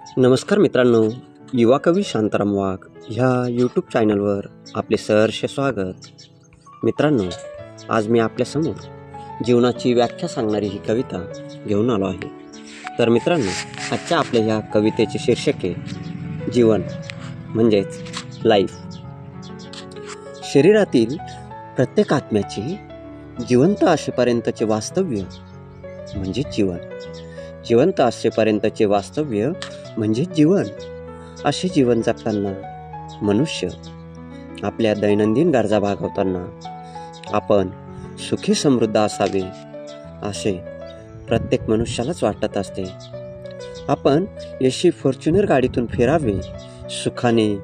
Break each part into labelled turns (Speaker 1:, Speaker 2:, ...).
Speaker 1: नमस्कार मित्रांनो, युवा कवी शांताराम वाघ ह्या यूट्यूब चॅनलवर आपले सहर्ष स्वागत. मित्रांनो, आज मी आपल्यासमोर जीवनाची व्याख्या सांगणारी ही कविता घेऊन आलो आहे. तर मित्रांनो, आजच्या आपल्या ह्या कवितेचे शीर्षक आहे जीवन म्हणजेच लाईफ. शरीरातील प्रत्येक आत्म्याचे जिवंत असेपर्यंतचे वास्तव्य म्हणजे जीवन. जिवंत असेपर्यंतचे वास्तव्य म्हणजे जीवन. असे जीवन जगताना मनुष्य आपल्या दैनंदिन गरजा भागवताना आपण सुखी समृद्ध असावे असे प्रत्येक मनुष्यालाच वाटत असते. आपण एसी फॉर्च्युनर गाडीतून फिरावे, सुखाने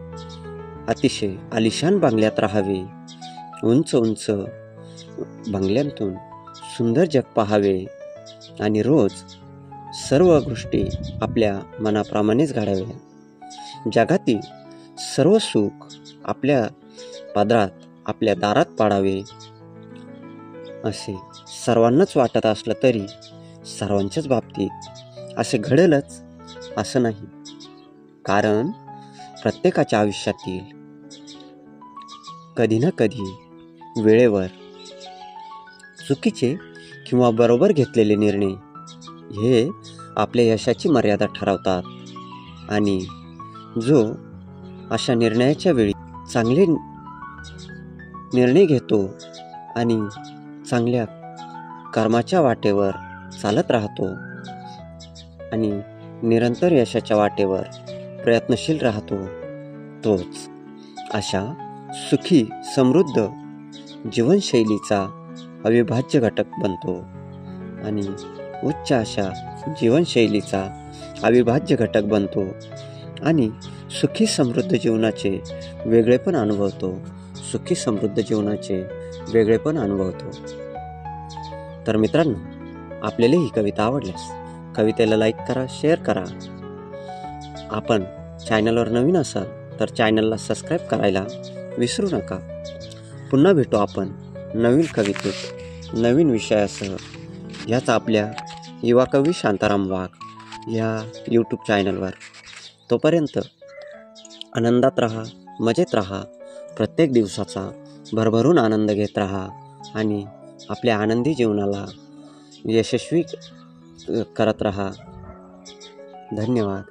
Speaker 1: अतिशय आलिशान बंगल्यात राहावे, उंच उंच बंगल्यांतून सुंदर जग पाहावे आणि रोज सर्व गोष्टी आपल्या मनाप्रमाणेच घडाव्या. जगातील सर्व सुख आपल्या पदरात, आपल्या दारात पाडावे असे सर्वांनाच वाटत असलं तरी सर्वांच्याच बाबतीत असे घडेलच असं नाही. कारण प्रत्येकाच्या आयुष्यातील कधी ना कधी वेळेवर चुकीचे किंवा बरोबर घेतलेले निर्णय हे आपल्या यशाची मर्यादा ठरवतात. आणि जो अशा निर्णयाच्या वेळी चांगले निर्णय घेतो आणि चांगल्या कर्माच्या वाटेवर चालत राहतो आणि निरंतर यशाच्या वाटेवर प्रयत्नशील राहतो, तोच अशा सुखी समृद्ध जीवनशैलीचा अविभाज्य घटक बनतो आणि उच्च अशा जीवनशैलीचा अविभाज्य घटक बनतो आणि सुखी समृद्ध जीवनाचे वेगळेपण अनुभवतो. सुखी समृद्ध जीवनाचे वेगळेपण अनुभवतो. तर मित्रांनो, आपल्याला ही कविता आवडल्यास कवितेला लाईक करा, शेअर करा. आपण चॅनलवर नवीन असाल तर चॅनलला सबस्क्राईब करायला विसरू नका. पुन्हा भेटू आपण नवीन कवितेत नवीन विषयासह ह्याच आपल्या युवा कवी शांताराम वाघ ह्या यूट्यूब चॅनलवर. तोपर्यंत आनंदात राहा, मजेत राहा, प्रत्येक दिवसाचा भरभरून आनंद घेत राहा आणि आपल्या आनंदी जीवनाला यशस्वी करत राहा. धन्यवाद.